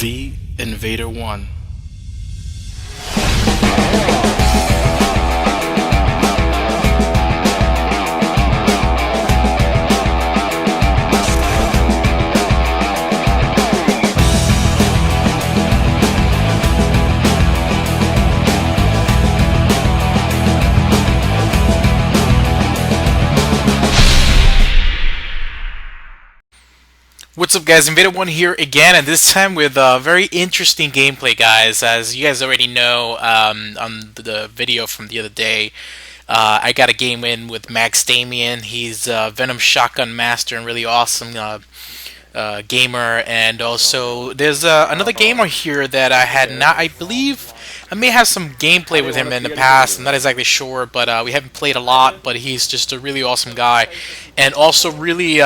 The Invader 1. What's up guys, Invader 1 here again, and this time with very interesting gameplay, guys. As you guys already know, on the video from the other day, I got a game in with Max Damien. He's Venom Shotgun Master and really awesome gamer. And also, there's another gamer here that I had not, I believe, I may have some gameplay with him in the past. I'm not exactly sure, but we haven't played a lot, but he's just a really awesome guy. And also really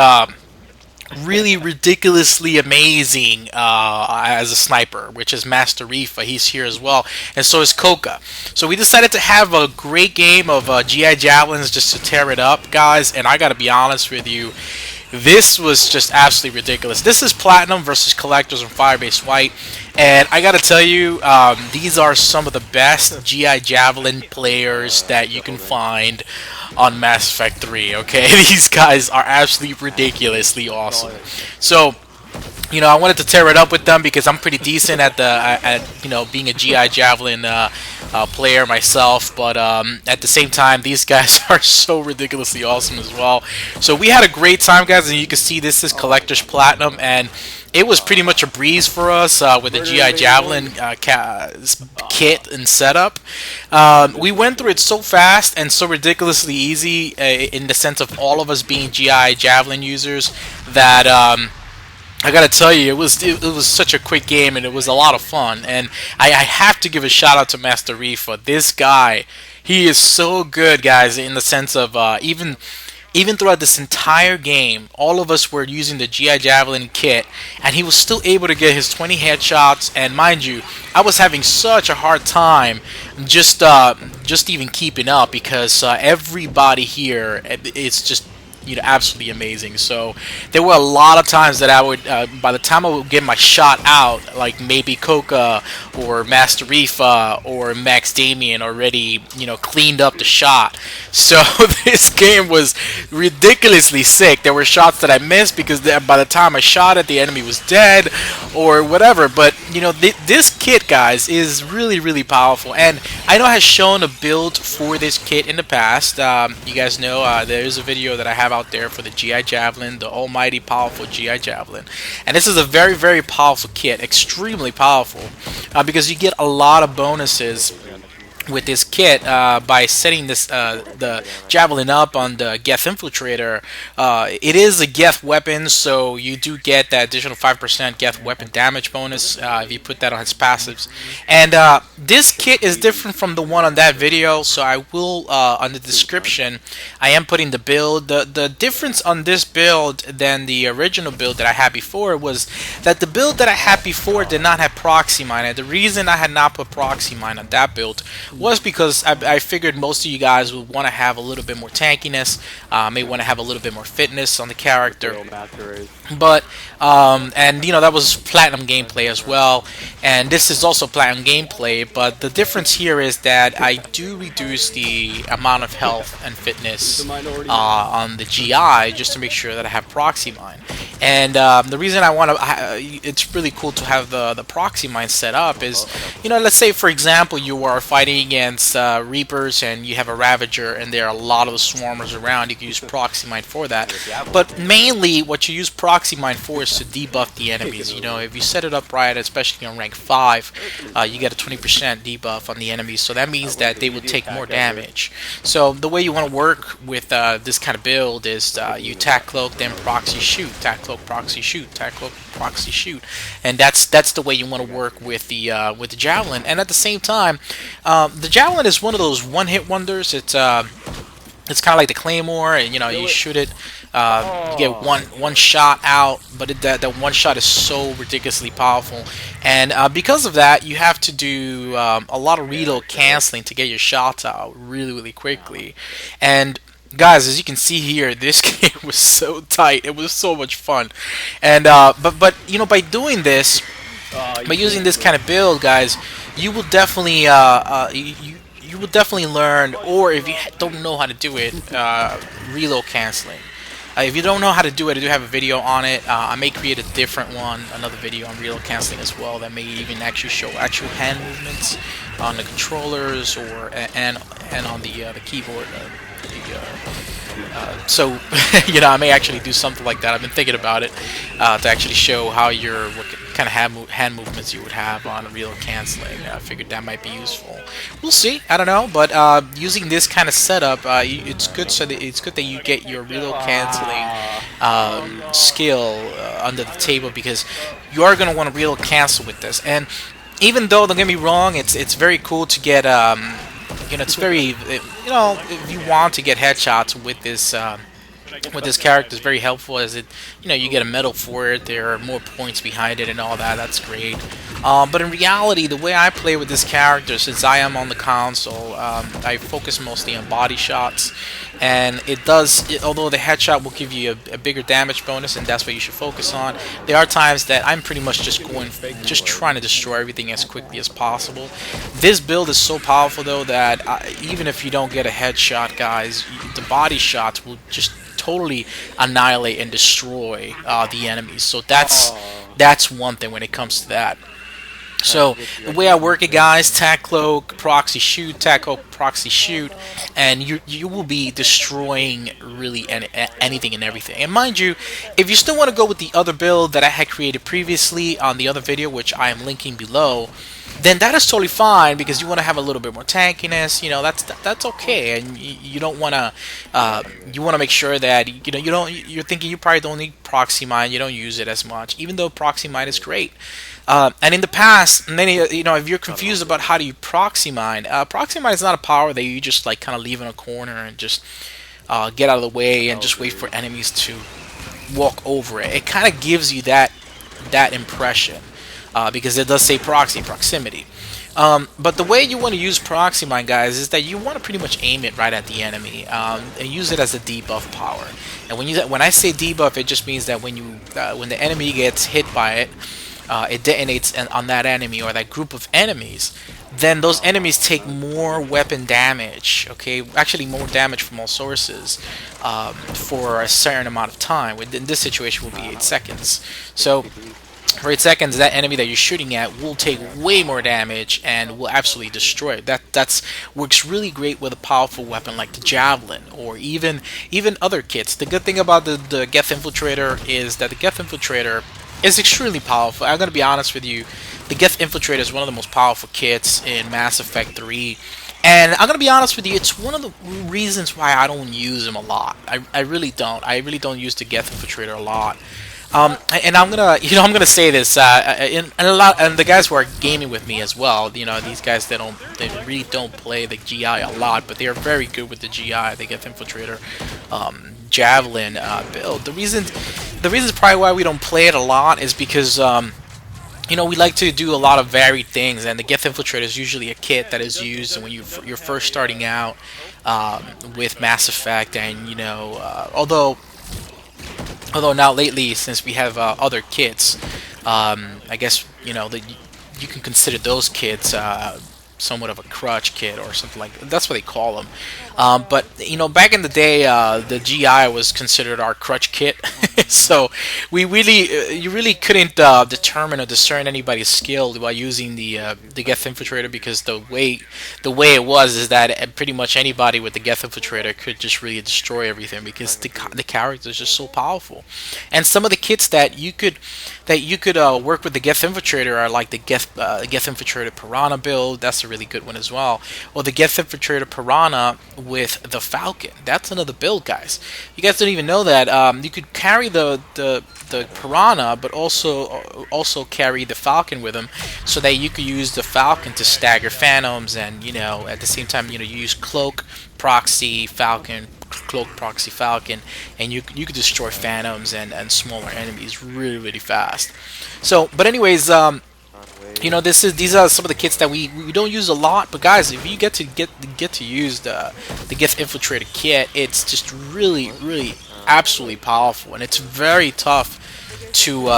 ridiculously amazing as a sniper, which is Master Rifa. He's here as well, and so is Coca. So we decided to have a great game of GI Javelins just to tear it up, guys. And I gotta be honest with you, this was just absolutely ridiculous. This is Platinum versus Collectors on Firebase White, and I gotta tell you, these are some of the best GI Javelin players that you can find on Mass Effect 3, okay? These guys are absolutely ridiculously awesome. So, you know, I wanted to tear it up with them because I'm pretty decent at you know, being a GI Javelin player myself, but at the same time, these guys are so ridiculously awesome as well. So we had a great time, guys, and you can see this is Collector's Platinum, and it was pretty much a breeze for us with the GI Javelin kit and setup. We went through it so fast and so ridiculously easy in the sense of all of us being GI Javelin users that I gotta tell you, it was such a quick game and it was a lot of fun. And I have to give a shout out to Master Rifa. This guy, he is so good, guys, in the sense of even throughout this entire game, all of us were using the GI Javelin kit, and he was still able to get his 20 headshots. And mind you, I was having such a hard time just even keeping up because everybody here, it's just, you know, absolutely amazing. So there were a lot of times that I would, by the time I would get my shot out, like maybe Coca or Master Rifa or Max Damien already, you know, cleaned up the shot. So this game was ridiculously sick. There were shots that I missed because by the time I shot it, the enemy was dead or whatever. But you know, this kit, guys, is really powerful, and I know has shown a build for this kit in the past. You guys know there's a video that I have out there for the GI Javelin, the almighty powerful GI Javelin, and this is a very powerful kit, extremely powerful, because you get a lot of bonuses with this kit by setting this the Javelin up on the Geth Infiltrator. It is a Geth weapon, so you do get that additional 5% Geth weapon damage bonus if you put that on his passives. And this kit is different from the one on that video, so I will on the description I am putting the build. The difference on this build than the original build that I had before was that the build that I had before did not have Proxy Mine, and the reason I had not put Proxy Mine on that build was because I figured most of you guys would want to have a little bit more tankiness, may want to have a little bit more fitness on the character. But and you know, that was Platinum gameplay as well, and this is also Platinum gameplay, but the difference here is that I do reduce the amount of health and fitness on the GI just to make sure that I have Proxy Mine. And the reason I want to, it's really cool to have the Proxy Mine set up is, you know, let's say for example you are fighting against Reapers and you have a Ravager and there are a lot of the Swarmers around. You can use Proxy Mine for that. But mainly what you use Proxy Mine for is to debuff the enemies. You know, if you set it up right, especially on rank 5, you get a 20% debuff on the enemies. So that means that they will take more damage. So the way you want to work with this kind of build is you attack Cloak, then Proxy shoot, attack Cloak, Proxy shoot, attack Cloak, Proxy shoot, and that's the way you want to work with the Javelin. And at the same time, the Javelin is one of those one-hit wonders. It's kind of like the Claymore, and you know, you shoot it, you get one shot out, but that one shot is so ridiculously powerful, and because of that, you have to do a lot of reload canceling to get your shots out really quickly. And guys, as you can see here, this game was so tight. It was so much fun, and but you know, by doing this, But using this kind of build, guys, you will definitely you will definitely learn, or if you don't know how to do it, reload canceling. If you don't know how to do it, I do have a video on it. I may create a different one, another video on reload canceling as well, that may even actually show actual hand movements on the controllers or and on the keyboard. So you know, I may actually do something like that. I've been thinking about it to actually show how what kind of hand movements you would have on reload canceling. I figured that might be useful. We'll see. I don't know, but using this kind of setup, it's good. So that it's good that you get your reload canceling skill under the table, because you are going to want to reload cancel with this. And even though, don't get me wrong, it's very cool to get you know, it's very, you know, if you want to get headshots with this character, it's very helpful, as it, you know, you get a medal for it, there are more points behind it and all that. That's great. But in reality, the way I play with this character, since I am on the console, I focus mostly on body shots, and although the headshot will give you a bigger damage bonus, and that's what you should focus on, there are times that I'm pretty much just trying to destroy everything as quickly as possible. This build is so powerful, though, that even if you don't get a headshot, guys, the body shots will just totally annihilate and destroy the enemies. So that's one thing when it comes to that. So the way I work it, guys, tac cloak, proxy shoot, tac cloak, proxy shoot, and you will be destroying really anything and everything. And mind you, if you still want to go with the other build that I had created previously on the other video, which I am linking below, then that is totally fine, because you want to have a little bit more tankiness. You know, that's okay, and you don't want to. You want to make sure that you're thinking you probably don't need proxy mine. You don't use it as much, even though proxy mine is great. And in the past, many, if you're confused about how do you proxy mine is not a power that you just like kind of leave in a corner and just get out of the way and just wait for enemies to walk over it. It kind of gives you that impression. Because it does say proximity. But the way you want to use proxy mine, guys, is that you want to pretty much aim it right at the enemy and use it as a debuff power. And when I say debuff, it just means that when the enemy gets hit by it, it detonates on that enemy or that group of enemies. Then those enemies take more weapon damage. Okay, actually more damage from all sources for a certain amount of time. In this situation, will be 8 seconds. So for 8 seconds, that enemy that you're shooting at will take way more damage and will absolutely destroy it. That's works really great with a powerful weapon like the Javelin, or even other kits. The good thing about the Geth Infiltrator is that the Geth Infiltrator is extremely powerful. I'm going to be honest with you, the Geth Infiltrator is one of the most powerful kits in Mass Effect 3. And I'm going to be honest with you, it's one of the reasons why I don't use him a lot. I really don't. I really don't use the Geth Infiltrator a lot. And I'm gonna say this, and the guys who are gaming with me as well. These guys they really don't play the GI a lot, but they are very good with the GI. They get the Infiltrator, Javelin build. The reasons probably why we don't play it a lot is because we like to do a lot of varied things, and the Geth Infiltrator is usually a kit that is used when you're first starting out with Mass Effect, and although now lately, since we have other kits, I guess you can consider those kits somewhat of a crutch kit or something like that. That's what they call them. But back in the day, the GI was considered our crutch kit. So you really couldn't determine or discern anybody's skill by using the Geth Infiltrator, because the way it was is that pretty much anybody with the Geth Infiltrator could just really destroy everything, because the character is just so powerful. And some of the kits that you could work with the Geth Infiltrator are like the Geth Infiltrator Piranha build. That's a really good one as well. Or the Geth Infiltrator Piranha with the Falcon. That's another build, guys. You guys don't even know that. You could carry the Piranha, but also carry the Falcon with them, so that you could use the Falcon to stagger Phantoms, and at the same time you use Cloak, Proxy, Falcon, Cloak, Proxy, Falcon, and you could destroy Phantoms and smaller enemies really, really fast. So, but anyways, these are some of the kits that we don't use a lot, but guys, if you get to use the Geth Infiltrator kit, it's just really, really absolutely powerful, and it's very tough to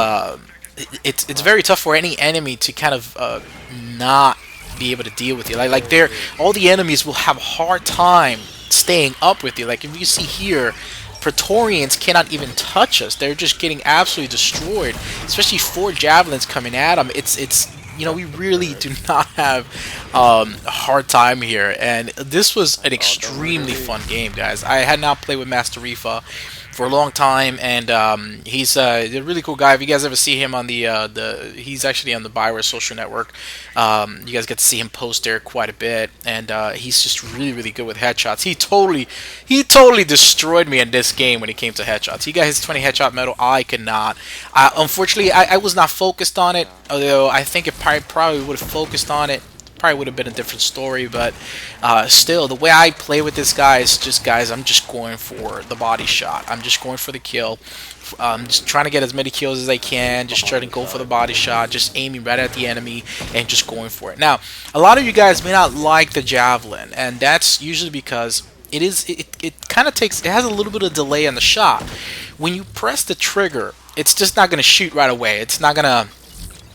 it's very tough for any enemy to kind of not be able to deal with you. Like they're all the enemies will have a hard time staying up with you. Like if you see here, Praetorians cannot even touch us. They're just getting absolutely destroyed. Especially 4 javelins coming at them. It's you know, we really do not have a hard time here, and this was an extremely fun game, guys. I had not played with Master Rifa for a long time, and he's a really cool guy. If you guys ever see him on he's actually on the Bioware social network. You guys get to see him post there quite a bit, and he's just really good with headshots. He totally destroyed me in this game when it came to headshots. He got his 20 headshot medal. I could not. Unfortunately, I was not focused on it. Although I think if I probably would have focused on it, probably would have been a different story. But still, the way I play with this guy is just, guys, I'm just going for the body shot. I'm just going for the kill. Just trying to get as many kills as I can. Just trying to go for the body shot. Just aiming right at the enemy and just going for it. Now, a lot of you guys may not like the Javelin, and that's usually because it kind of takes, it has a little bit of delay on the shot. When you press the trigger, it's just not going to shoot right away. It's not going to,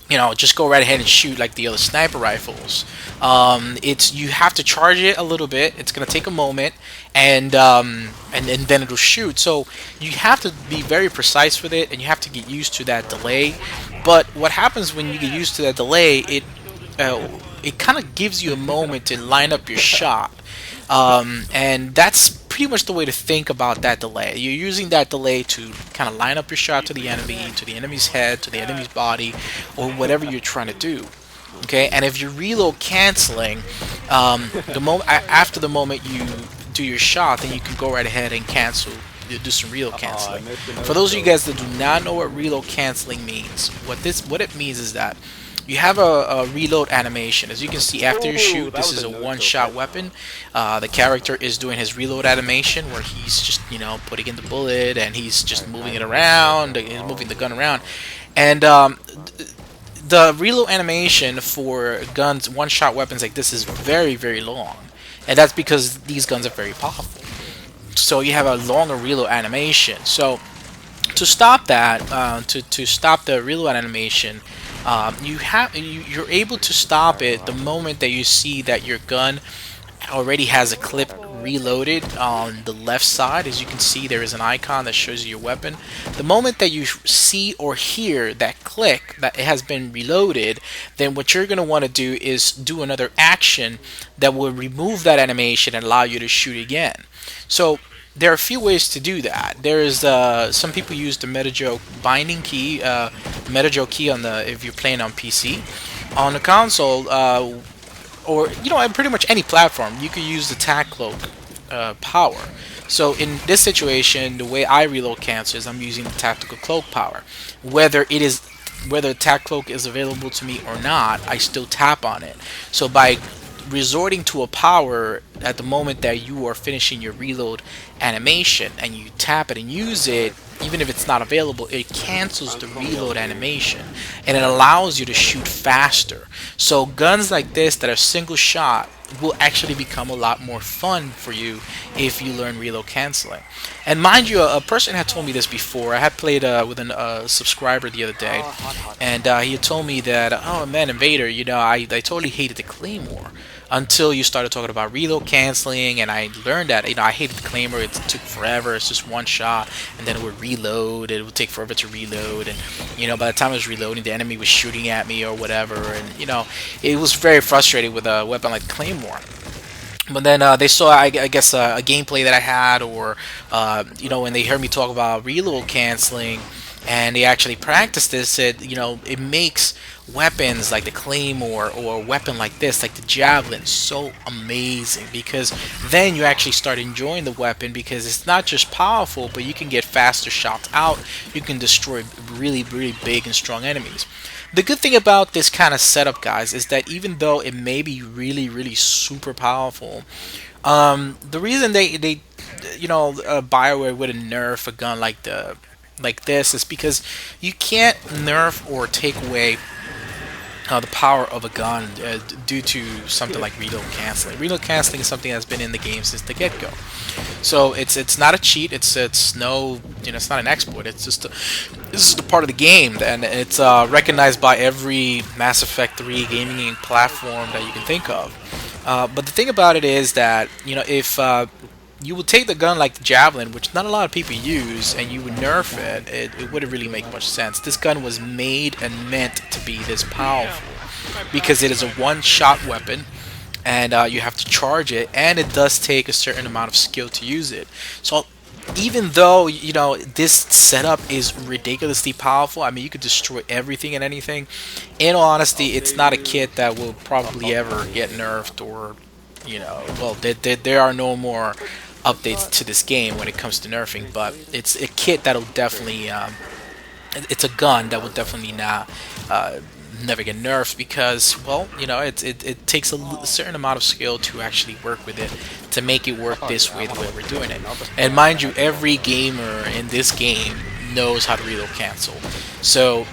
you know, just go right ahead and shoot like the other sniper rifles. You have to charge it a little bit. It's gonna take a moment, and then it'll shoot. So you have to be very precise with it, and you have to get used to that delay. But what happens when you get used to that delay? It kind of gives you a moment to line up your shot, and that's pretty much the way to think about that delay. You're using that delay to kind of line up your shot to the enemy's head, to the enemy's body, or whatever you're trying to do. Okay, and if you're reload canceling, after the moment you do your shot, then you can go right ahead and cancel. Do some reload canceling. For those of you guys that do not know what reload canceling means, what it means is that you have a reload animation. As you can see, after you shoot, this is a one-shot weapon. The character is doing his reload animation, where he's just, you know, putting in the bullet, and he's just moving it around, he's moving the gun around, and the reload animation for guns, one-shot weapons like this is very long, and that's because these guns are very powerful. So you have a longer reload animation. So to stop that, to stop the reload animation, you're able to stop it the moment that you see that your gun already has a clip reloaded on the left side. As you can see, there is an icon that shows you your weapon. The moment that you see or hear that click that it has been reloaded, then what you're going to want to do is do another action that will remove that animation and allow you to shoot again. So there are a few ways to do that. There is some people use the MetaJoke binding key, MetaJoke key on if you're playing on PC. On the console, or you know, pretty much any platform, you could use the Cloak power. So in this situation, the way I reload cancel is I'm using the tactical cloak power. Whether Cloak is available to me or not, I still tap on it. So by resorting to a power at the moment that you are finishing your reload animation and you tap it and use it, even if it's not available, it cancels the reload animation and it allows you to shoot faster. So guns like this that are single shot will actually become a lot more fun for you if you learn reload canceling. And mind you, a person had told me this before. I had played with a subscriber the other day, and he had told me that, oh man, Invader, you know, I totally hated the Claymore until you started talking about reload canceling, and I learned that, you know, I hated the Claymore. It took forever. It's just one shot, and then it would reload. It would take forever to reload, and you know, by the time I was reloading, the enemy was shooting at me or whatever, and you know, it was very frustrating with a weapon like Claymore. But then they saw, I guess, a gameplay that I had, or you know, when they heard me talk about reload canceling, and they actually practiced this, said, you know, it makes weapons like the Claymore or a weapon like this, like the Javelin, so amazing, because then you actually start enjoying the weapon, because it's not just powerful, but you can get faster shots out. You can destroy really big and strong enemies. The good thing about this kind of setup, guys, is that even though it may be really super powerful, the reason they you know, BioWare wouldn't nerf a gun like this is because you can't nerf or take away the power of a gun due to something like reload canceling. Reload canceling is something that's been in the game since the get-go. So it's not a cheat. It's no, it's not an exploit. It's just this is the part of the game, and it's recognized by every Mass Effect 3 gaming platform that you can think of. But the thing about it is that if you would take the gun like the Javelin, which not a lot of people use, and you would nerf it wouldn't really make much sense. This gun was made and meant to be this powerful because it is a one-shot weapon, and you have to charge it, and it does take a certain amount of skill to use it. So even though this setup is ridiculously powerful, I mean you could destroy everything and anything. In all honesty, it's not a kit that will probably ever get nerfed, or well, there are no more updates to this game when it comes to nerfing, but it's a kit that'll definitely it's a gun that will definitely not never get nerfed because, well, it takes a certain amount of skill to actually work with it to make it work this way, the way we're doing it. And mind you, every gamer in this game knows how to reload cancel. So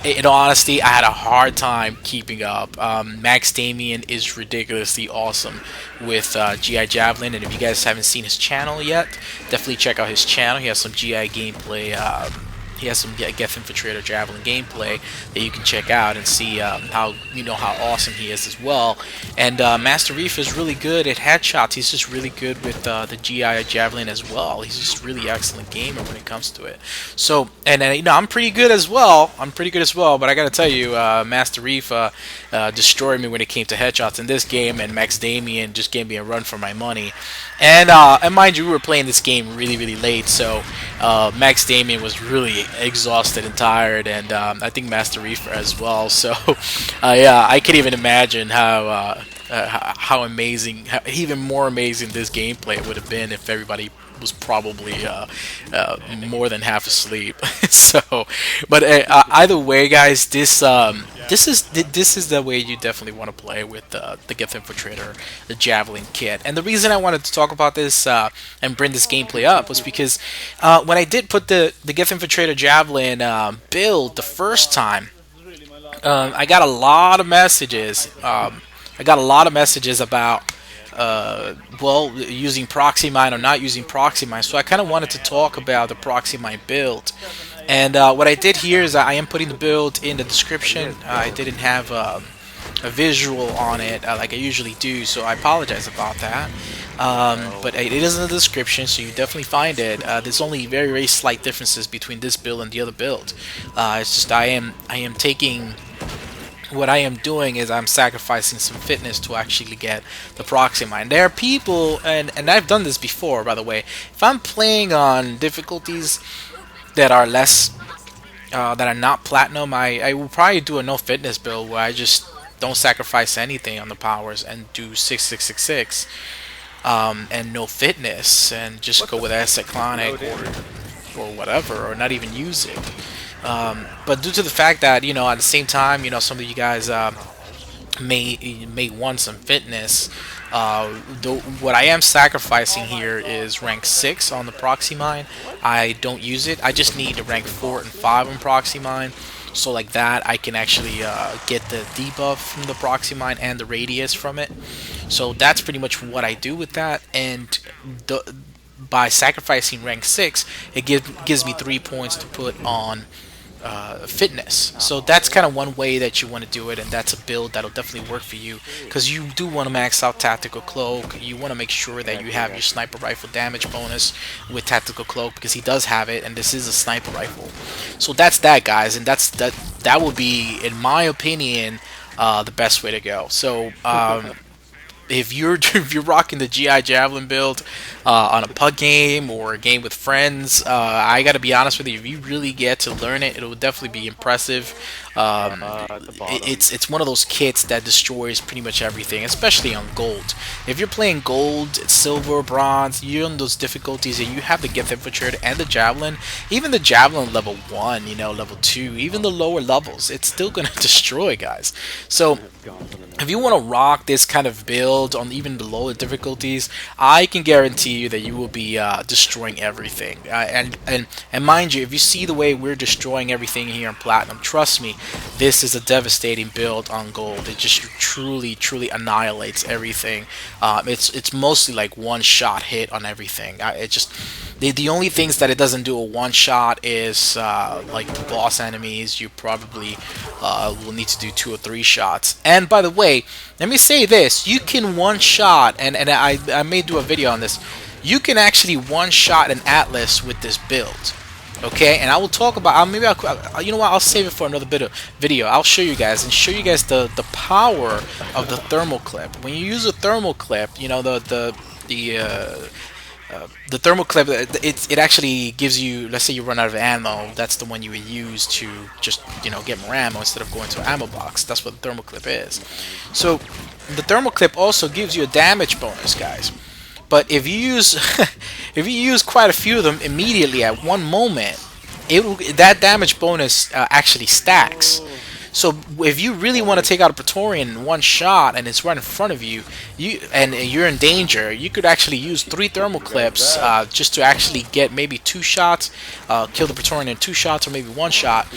in all honesty, I had a hard time keeping up. Max Damien is ridiculously awesome with GI Javelin, and if you guys haven't seen his channel yet, definitely check out his channel. He has some GI gameplay. He has some Geth Infiltrator Javelin gameplay that you can check out and see how awesome he is as well. And Master Reef is really good at headshots. He's just really good with the GI Javelin as well. He's just really excellent gamer when it comes to it. So, and I'm pretty good as well. But I gotta tell you, Master Reef destroyed me when it came to headshots in this game, and Max Damien just gave me a run for my money. And mind you, we were playing this game really, really late, so Max Damien was really exhausted and tired, and I think Master Reefer as well. So yeah, I could even imagine how amazing, even more amazing this gameplay would have been if everybody was probably more than half asleep. So, but either way, guys, this is the way you definitely want to play with the Geth Infiltrator, the Javelin kit. And the reason I wanted to talk about this and bring this gameplay up was because when I did put the Geth Infiltrator Javelin build the first time, I got a lot of messages. About well, using Proxy Mine or not using Proxy Mine. So I kind of wanted to talk about the Proxy Mine build. And what I did here is I am putting the build in the description. I didn't have a visual on it like I usually do, so I apologize about that. But it is in the description, so you definitely find it. There's only very, very slight differences between this build and the other build. It's just I am taking... What I am doing is I'm sacrificing some fitness to actually get the Proxy Mine. There are people, and I've done this before, by the way. If I'm playing on difficulties that are less, that are not platinum, I will probably do a no fitness build where I just don't sacrifice anything on the powers and do 6666 and no fitness and just go with Cyclonic or whatever, or not even use it. But due to the fact that at the same time some of you guys may want some fitness, what I am sacrificing here is rank 6 on the Proxy Mine. I don't use it. I just need to rank 4 and 5 on Proxy Mine, so like that I can actually get the debuff from the Proxy Mine and the radius from it. So that's pretty much what I do with that, and by sacrificing rank 6, it gives me 3 points to put on fitness. So that's kind of one way that you want to do it, and that's a build that'll definitely work for you, because you do want to max out Tactical Cloak. You want to make sure that you have your Sniper Rifle damage bonus with Tactical Cloak, because he does have it, and this is a Sniper Rifle. So that's that, guys, and that will be, in my opinion, the best way to go. So if you're rocking the GI Javelin build on a pug game or a game with friends, I gotta be honest with you, if you really get to learn it, it'll definitely be impressive. It's one of those kits that destroys pretty much everything, especially on gold. If you're playing gold, silver, bronze, you're on those difficulties, and you have the Geth Infiltrator and the Javelin, even the Javelin level 1, level 2, even the lower levels, it's still gonna destroy, guys. So if you want to rock this kind of build, build on even the lower difficulties, I can guarantee you that you will be destroying everything. And mind you, if you see the way we're destroying everything here in Platinum, trust me, this is a devastating build on Gold. It just truly annihilates everything. It's mostly like one shot hit on everything. It just the only things that it doesn't do a one shot is like the boss enemies. You probably will need to do 2 or 3 shots. And by the way, let me say this: you can one shot, and I may do a video on this. You can actually one shot an Atlas with this build. Okay, and I will talk about. Maybe I'll, you know what? I'll save it for another bit of video. I'll show you guys the power of the thermal clip. When you use a thermal clip, you know the thermal clip, it actually gives you, let's say you run out of ammo, that's the one you would use to just, you know, get more ammo instead of going to an ammo box. That's what the thermal clip is. So the thermal clip also gives you a damage bonus, guys. But if you use if you use quite a few of them immediately at one moment, that damage bonus actually stacks. So if you really want to take out a Batarian in one shot and it's right in front of you, and you're in danger, you could actually use 3 thermal clips just to actually get maybe 2 shots, kill the Batarian in 2 shots or maybe 1 shot,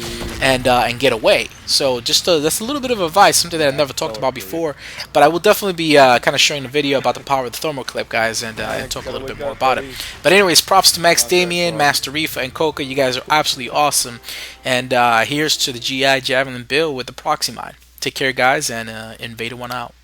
and get away. So just that's a little bit of advice, something that I've never talked about before, but I will definitely be kind of showing a video about the power of the thermal clip, guys, and talk a little bit more about it. But anyways, props to Max Damien, Master Reefa, and Coca. You guys are absolutely awesome. And here's to the GI Javelin build with the Proxy mod. Take care, guys, and Invader 1 out.